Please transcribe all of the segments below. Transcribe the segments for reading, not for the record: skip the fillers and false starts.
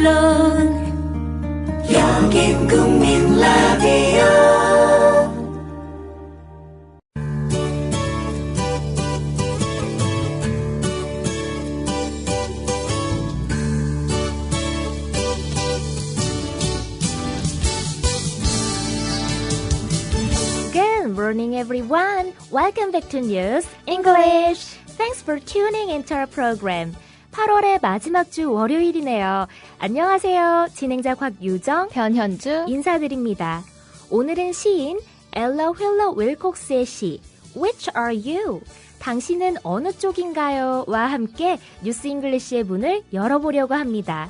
물론 여긴 국민 라디오. Good morning, everyone. Welcome back to News English. Thanks for tuning into our program. 8월의 마지막 주 월요일이네요. 안녕하세요. 진행자 곽유정, 변현주 인사드립니다. 오늘은 시인 엘라 휠러 윌콕스의 시 Which are you? 당신은 어느 쪽인가요? 와 함께 뉴스 잉글리시의 문을 열어보려고 합니다.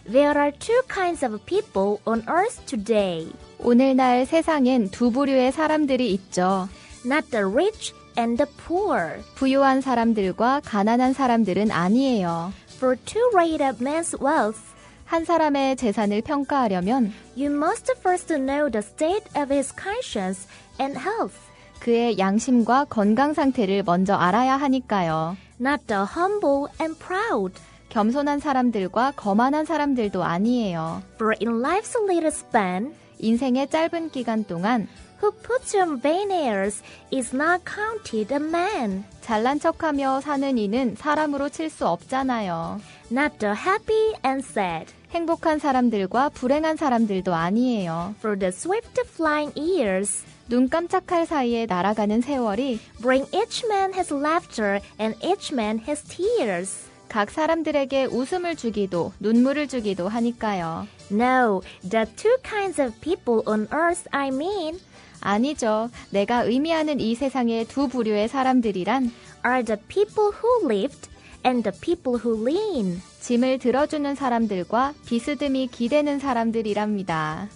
There are two kinds of people on earth today. 오늘날 세상엔 두 부류의 사람들이 있죠. Not the rich and the poor. 부유한 사람들과 가난한 사람들은 아니에요. For to rate a man's wealth, 한 사람의 재산을 평가하려면 you must first know the state of his conscience and health. 그의 양심과 건강 상태를 먼저 알아야 하니까요. Not the humble and proud. 겸손한 사람들과 거만한 사람들도 아니에요. For in life's little span, 인생의 짧은 기간 동안 who puts on vain airs is not counted a man. 잘난 척하며 사는 이는 사람으로 칠 수 없잖아요. Not the happy and sad. 행복한 사람들과 불행한 사람들도 아니에요. For the swift flying years, 눈 깜짝할 사이에 날아가는 세월이 bring each man his laughter and each man his tears. 각 사람들에게 웃음을 주기도 눈물을 주기도 하니까요. No, the two kinds of people on earth I mean 아니죠. 내가 의미하는 이 세상의 두 부류의 사람들이란 are the people who lift and the people who lean. 짐을 들어주는 사람들과 비스듬히 기대는 사람들이랍니다.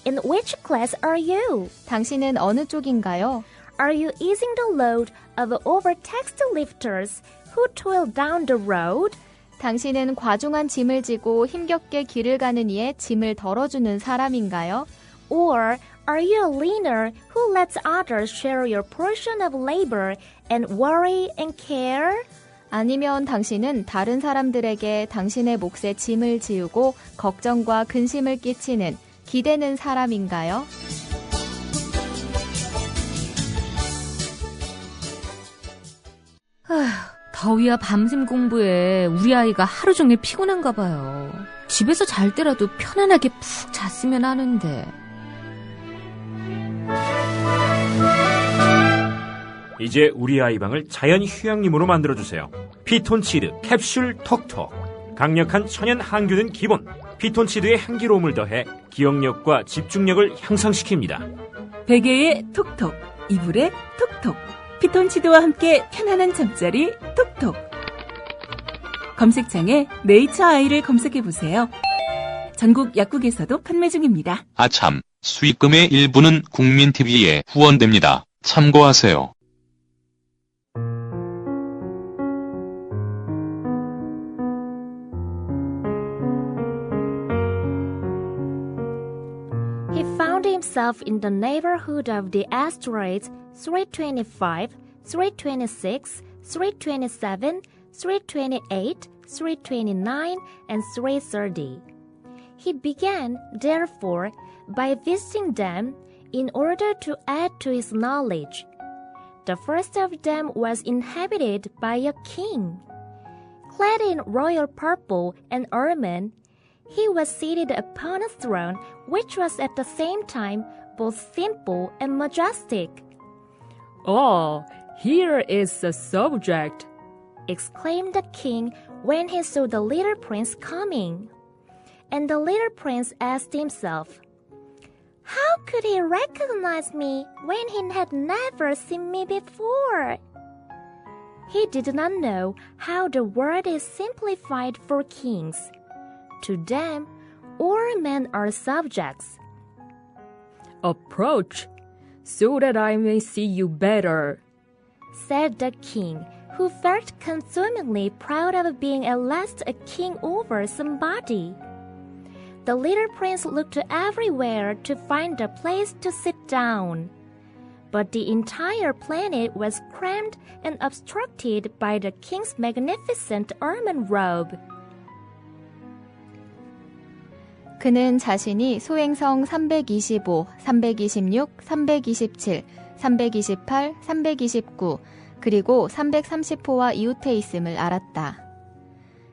In which class are you? 당신은 어느 쪽인가요? Are you easing the load of overtaxed lifters who toil down the road? 당신은 과중한 짐을 지고 힘겹게 길을 가는 이의 짐을 덜어주는 사람인가요? Or are you a leaner who lets others share your portion of labor and worry and care? 아니면 당신은 다른 사람들에게 당신의 몫의 짐을 지우고 걱정과 근심을 끼치는 기대는 사람인가요? 더위와 밤샘 공부에 우리 아이가 하루 종일 피곤한가 봐요. 집에서 잘 때라도 편안하게 푹 잤으면 하는데. 이제 우리 아이 방을 자연 휴양림으로 만들어주세요. 피톤치드 캡슐 톡톡. 강력한 천연 항균은 기본. 피톤치드의 향기로움을 더해 기억력과 집중력을 향상시킵니다. 베개에 톡톡, 이불에 톡톡. 피톤치드와 함께 편안한 잠자리 톡톡. 검색창에 네이처 아이를 검색해보세요. 전국 약국에서도 판매 중입니다. 아참, 수익금의 일부는 국민TV에 후원됩니다. 참고하세요. He found himself in the neighborhood of the asteroids 325, 326, 327, 328, 329, and 330. He began, therefore, by visiting them in order to add to his knowledge. The first of them was inhabited by a king. Clad in royal purple and ermine, he was seated upon a throne which was at the same time both simple and majestic. "Oh, here is a subject," exclaimed the king when he saw the little prince coming. And the little prince asked himself, how could he recognize me when he had never seen me before? He did not know how the word is simplified for kings. To them, all men are subjects. "Approach, so that I may see you better," said the king, who felt consumingly proud of being at last a king over somebody. The little prince looked everywhere to find a place to sit down. But the entire planet was crammed and obstructed by the king's magnificent ermine robe. 그는 자신이 소행성 325, 326, 327, 328, 329, 그리고 330호와 이웃해 있음을 알았다.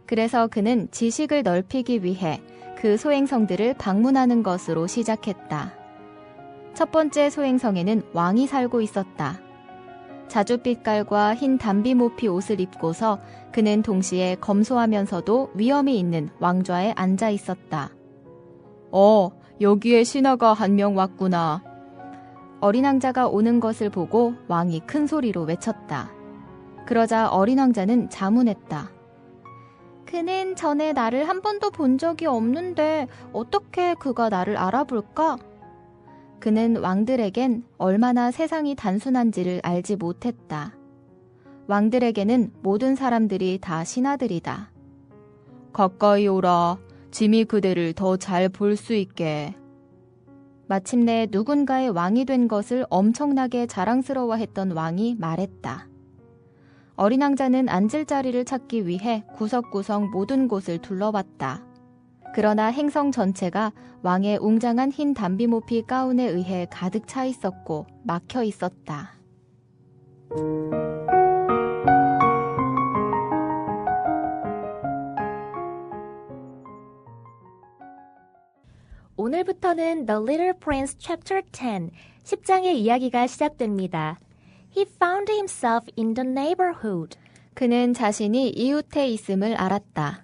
그래서 그는 지식을 넓히기 위해 그 소행성들을 방문하는 것으로 시작했다. 첫 번째 소행성에는 왕이 살고 있었다. 자줏빛깔과 흰 담비 모피 옷을 입고서 그는 동시에 검소하면서도 위엄이 있는 왕좌에 앉아 있었다. 여기에 신하가 한 명 왔구나. 어린 왕자가 오는 것을 보고 왕이 큰 소리로 외쳤다. 그러자 어린 왕자는 자문했다. 그는 전에 나를 한 번도 본 적이 없는데 어떻게 그가 나를 알아볼까? 그는 왕들에겐 얼마나 세상이 단순한지를 알지 못했다. 왕들에게는 모든 사람들이 다 신하들이다. 가까이 오라. 짐이 그대를 더 잘 볼 수 있게. 마침내 누군가의 왕이 된 것을 엄청나게 자랑스러워했던 왕이 말했다. 어린 왕자는 앉을 자리를 찾기 위해 구석구석 모든 곳을 둘러봤다. 그러나 행성 전체가 왕의 웅장한 흰 담비 모피 가운에 의해 가득 차 있었고 막혀 있었다. 오늘부터는 The Little Prince Chapter 10, 10장의 이야기가 시작됩니다. He found himself in the neighborhood 그는 자신이 이웃에 있음을 알았다.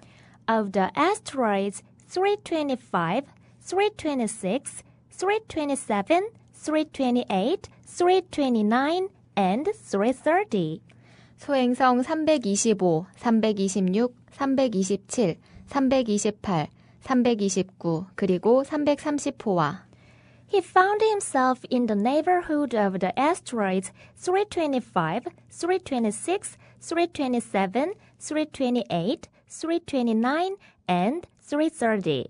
of the asteroids 325, 326, 327, 328, 329, and 330. 소행성 325, 326, 327, 328, 329, 그리고 330호와 He found himself in the neighborhood of the asteroids 325, 326, 327, 328, 329, and 330.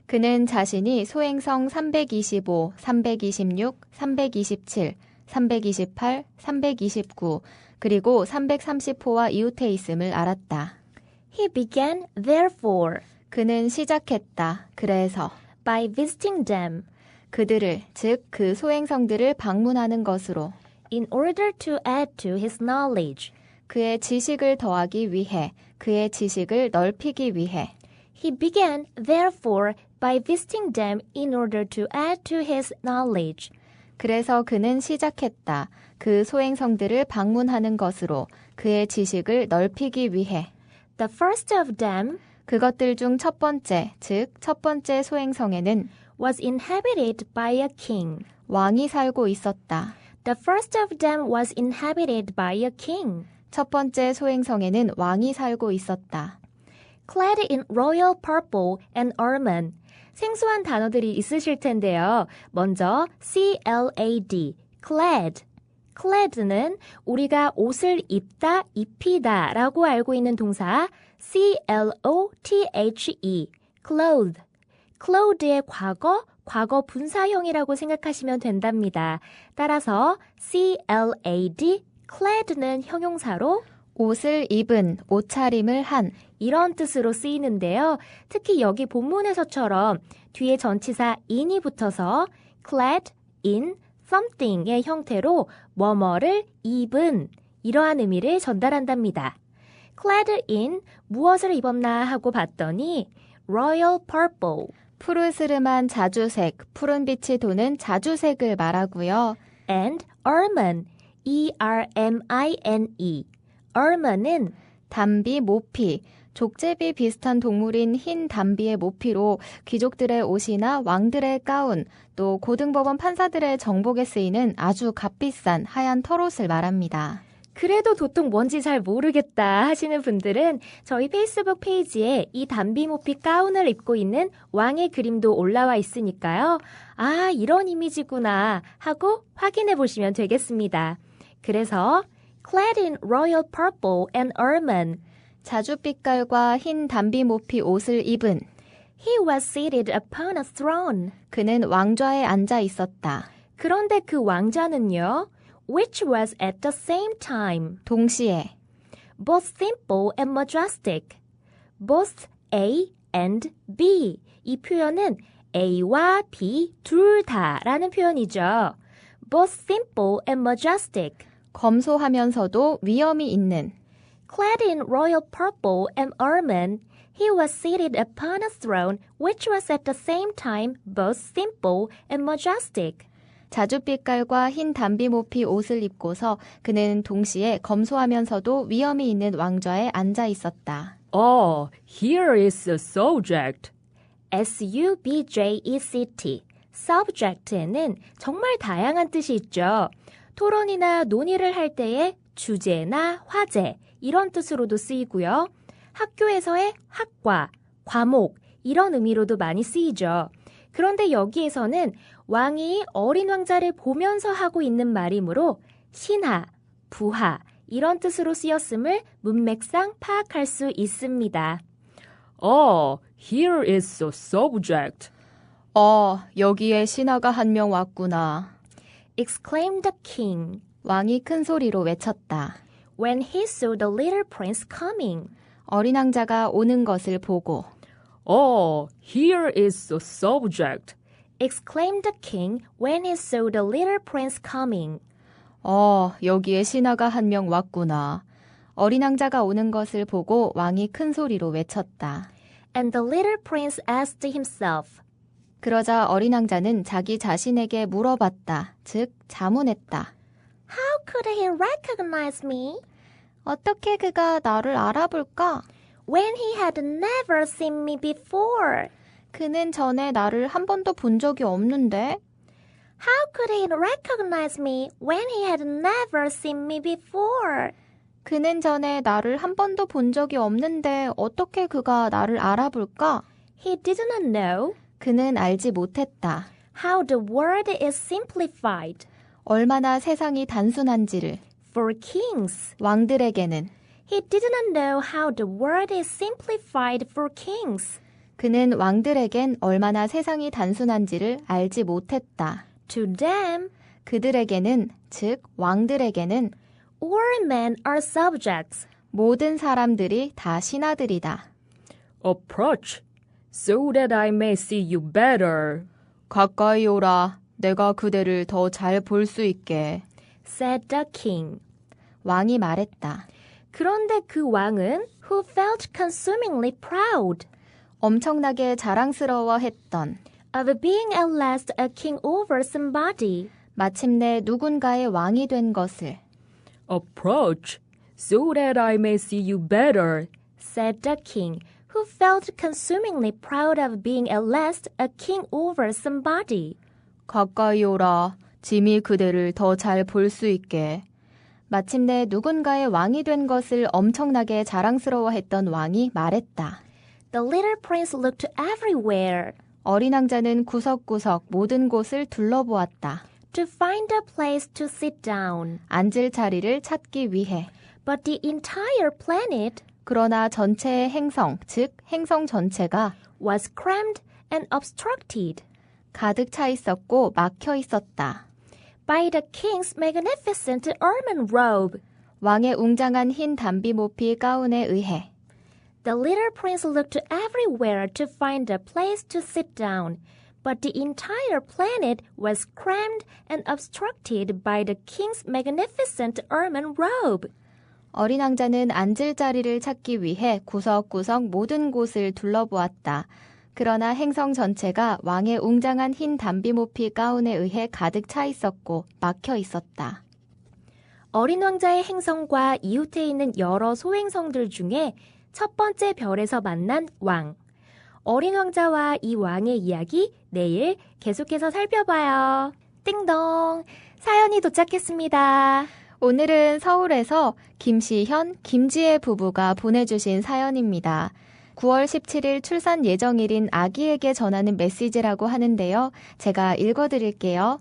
그는 자신이 소행성 325, 326, 327, 328, 329, 그리고 330호와 이웃해 있음을 알았다. He began, therefore, 그는 시작했다. 그래서 by visiting them, 그들을, 즉 그 소행성들을 방문하는 것으로 in order to add to his knowledge. 그의 지식을 더하기 위해, 그의 지식을 넓히기 위해 He began, therefore, by visiting them in order to add to his knowledge. 그래서 그는 시작했다. 그 소행성들을 방문하는 것으로 그의 지식을 넓히기 위해 The first of them 그것들 중 첫 번째, 즉 첫 번째 소행성에는 was inhabited by a king. 왕이 살고 있었다. The first of them was inhabited by a king. 첫 번째 소행성에는 왕이 살고 있었다. Clad in royal purple and ermine. 생소한 단어들이 있으실 텐데요. 먼저 CLAD, clad. clad는 우리가 옷을 입다, 입히다 라고 알고 있는 동사 CLOTHE, clothe. clothe의 과거 분사형이라고 생각하시면 된답니다. 따라서 CLAD, clad는 형용사로 옷을 입은, 옷차림을 한 이런 뜻으로 쓰이는데요. 특히 여기 본문에서처럼 뒤에 전치사 in이 붙어서 clad in something의 형태로 뭐뭐를 입은 이러한 의미를 전달한답니다. clad in 무엇을 입었나 하고 봤더니 royal purple 푸르스름한 자주색, 푸른빛이 도는 자주색을 말하고요. and ermine ERMINE ermine은 담비, 모피, 족제비 비슷한 동물인 흰 담비의 모피로 귀족들의 옷이나 왕들의 가운, 또 고등법원 판사들의 정복에 쓰이는 아주 값비싼 하얀 털옷을 말합니다. 그래도 도통 뭔지 잘 모르겠다 하시는 분들은 저희 페이스북 페이지에 이 담비 모피 가운을 입고 있는 왕의 그림도 올라와 있으니까요. 아, 이런 이미지구나 하고 확인해 보시면 되겠습니다. 그래서 clad in royal purple and ermine 자줏빛깔과 흰 담비 모피 옷을 입은 He was seated upon a throne. 그는 왕좌에 앉아 있었다. 그런데 그 왕좌는요. which was at the same time 동시에 both simple and majestic. both A and B. 이 표현은 A와 B 둘 다라는 표현이죠. Both simple and majestic. 검소하면서도 위엄이 있는. Clad in royal purple and ermine, he was seated upon a throne which was at the same time both simple and majestic. 자줏빛깔과 흰 담비 모피 옷을 입고서 그는 동시에 검소하면서도 위엄이 있는 왕좌에 앉아 있었다. Oh, here is a subject. subject. subject에는 정말 다양한 뜻이 있죠. 토론이나 논의를 할 때의 주제나 화제 이런 뜻으로도 쓰이고요. 학교에서의 학과, 과목 이런 의미로도 많이 쓰이죠. 그런데 여기에서는 왕이 어린 왕자를 보면서 하고 있는 말이므로 신하, 부하 이런 뜻으로 쓰였음을 문맥상 파악할 수 있습니다. Oh, here is a subject. 여기에 신하가 한 명 왔구나. exclaimed the king 왕이 큰 소리로 외쳤다. when he saw the little prince coming. 어린 왕자가 오는 것을 보고. Oh, here is a subject. exclaimed the king when he saw the little prince coming. 여기에 신하가 한 명 왔구나. 어린 왕자가 오는 것을 보고 왕이 큰 소리로 외쳤다. And the little prince asked himself. 그러자 어린 왕자는 자기 자신에게 물어봤다. 즉, 자문했다. How could he recognize me? 어떻게 그가 나를 알아볼까? When he had never seen me before. 그는 전에 나를 한 번도 본 적이 없는데. How could he recognize me when he had never seen me before? 그는 전에 나를 한 번도 본 적이 없는데 어떻게 그가 나를 알아볼까? He did not know 그는 알지 못했다. how the world is simplified 얼마나 세상이 단순한지를. for kings. 왕들에게는. He did not know how the world is simplified for kings. 그는 왕들에겐 얼마나 세상이 단순한지를 알지 못했다. To them, 그들에게는, 즉 왕들에게는 all men are subjects. 모든 사람들이 다 신하들이다. Approach, so that I may see you better. 가까이 오라. 내가 그대를 더 잘 볼 수 있게. said the king. 왕이 말했다. 그런데 그 왕은 who felt consumingly proud 엄청나게 자랑스러워했던 of being at last a king over somebody. 마침내 누군가의 왕이 된 것을. Approach, so that I may see you better. said the king, who felt consumingly proud of being at last a king over somebody. 가까이 오라. 짐이 그대를 더 잘 볼 수 있게. 마침내 누군가의 왕이 된 것을 엄청나게 자랑스러워했던 왕이 말했다. The little prince looked everywhere 어린 왕자는 구석구석 모든 곳을 둘러보았다. to find a place to sit down. 앉을 자리를 찾기 위해. But the entire planet 그러나 전체의 행성, 즉 행성 전체가 was crammed and obstructed 가득 차 있었고 막혀 있었다. by the king's magnificent ermine robe. 왕의 웅장한 흰 담비 모피 가운에 의해. The little prince looked everywhere to find a place to sit down, but the entire planet was crammed and obstructed by the king's magnificent ermine robe. 어린 왕자는 앉을 자리를 찾기 위해 구석구석 모든 곳을 둘러보았다. 그러나 행성 전체가 왕의 웅장한 흰 담비 모피 가운에 의해 가득 차 있었고 막혀 있었다. 어린 왕자의 행성과 이웃에 있는 여러 소행성들 중에 첫 번째 별에서 만난 왕. 어린 왕자와 이 왕의 이야기 내일 계속해서 살펴봐요. 띵동! 사연이 도착했습니다. 오늘은 서울에서 김시현, 김지혜 부부가 보내주신 사연입니다. 9월 17일 출산 예정일인 아기에게 전하는 메시지라고 하는데요. 제가 읽어드릴게요.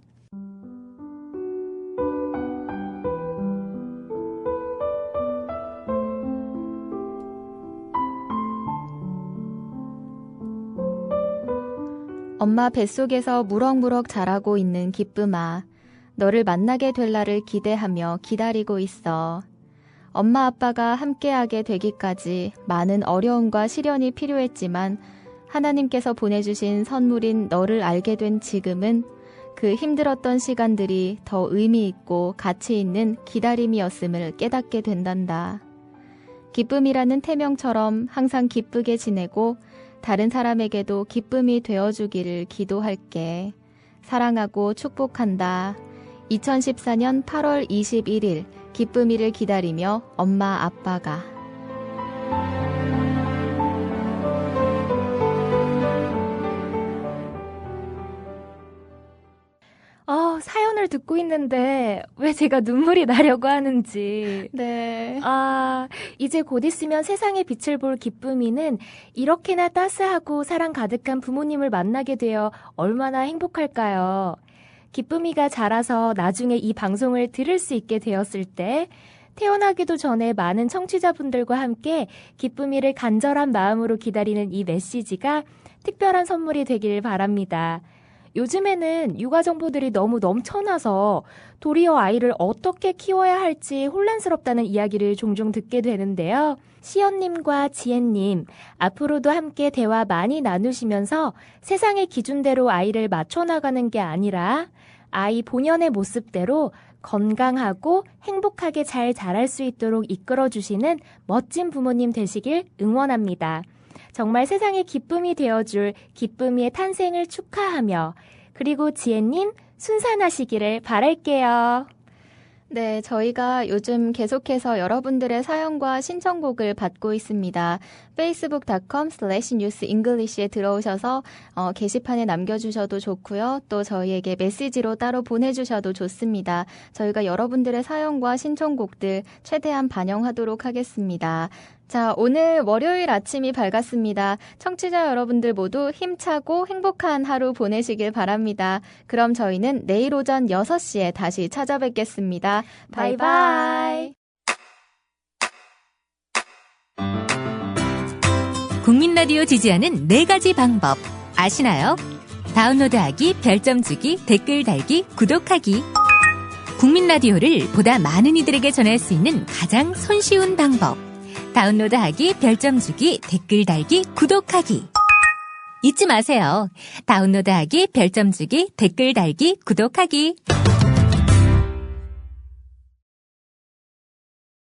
엄마 뱃속에서 무럭무럭 자라고 있는 기쁨아, 너를 만나게 될 날을 기대하며 기다리고 있어. 엄마 아빠가 함께하게 되기까지 많은 어려움과 시련이 필요했지만 하나님께서 보내주신 선물인 너를 알게 된 지금은 그 힘들었던 시간들이 더 의미 있고 가치 있는 기다림이었음을 깨닫게 된단다. 기쁨이라는 태명처럼 항상 기쁘게 지내고 다른 사람에게도 기쁨이 되어주기를 기도할게. 사랑하고 축복한다. 2014년 8월 21일 기쁨이를 기다리며 엄마 아빠가. 사연을 듣고 있는데 왜 제가 눈물이 나려고 하는지. 네. 이제 곧 있으면 세상의 빛을 볼 기쁨이는 이렇게나 따스하고 사랑 가득한 부모님을 만나게 되어 얼마나 행복할까요? 기쁨이가 자라서 나중에 이 방송을 들을 수 있게 되었을 때 태어나기도 전에 많은 청취자분들과 함께 기쁨이를 간절한 마음으로 기다리는 이 메시지가 특별한 선물이 되길 바랍니다. 요즘에는 육아 정보들이 너무 넘쳐나서 도리어 아이를 어떻게 키워야 할지 혼란스럽다는 이야기를 종종 듣게 되는데요. 시연님과 지혜님, 앞으로도 함께 대화 많이 나누시면서 세상의 기준대로 아이를 맞춰나가는 게 아니라 아이 본연의 모습대로 건강하고 행복하게 잘 자랄 수 있도록 이끌어주시는 멋진 부모님 되시길 응원합니다. 정말 세상에 기쁨이 되어줄 기쁨이의 탄생을 축하하며 그리고 지혜님 순산하시기를 바랄게요. 네, 저희가 요즘 계속해서 여러분들의 사연과 신청곡을 받고 있습니다. facebook.com/newsenglish에 들어오셔서 게시판에 남겨주셔도 좋고요. 또 저희에게 메시지로 따로 보내주셔도 좋습니다. 저희가 여러분들의 사연과 신청곡들 최대한 반영하도록 하겠습니다. 자, 오늘 월요일 아침이 밝았습니다. 청취자 여러분들 모두 힘차고 행복한 하루 보내시길 바랍니다. 그럼 저희는 내일 오전 6시에 다시 찾아뵙겠습니다. 바이바이. 국민 라디오 지지하는 4가지 방법 아시나요? 다운로드하기, 별점 주기, 댓글 달기, 구독하기. 국민 라디오를 보다 많은 이들에게 전할 수 있는 가장 손쉬운 방법. 다운로드하기, 별점 주기, 댓글 달기, 구독하기. 잊지 마세요. 다운로드하기, 별점 주기, 댓글 달기, 구독하기.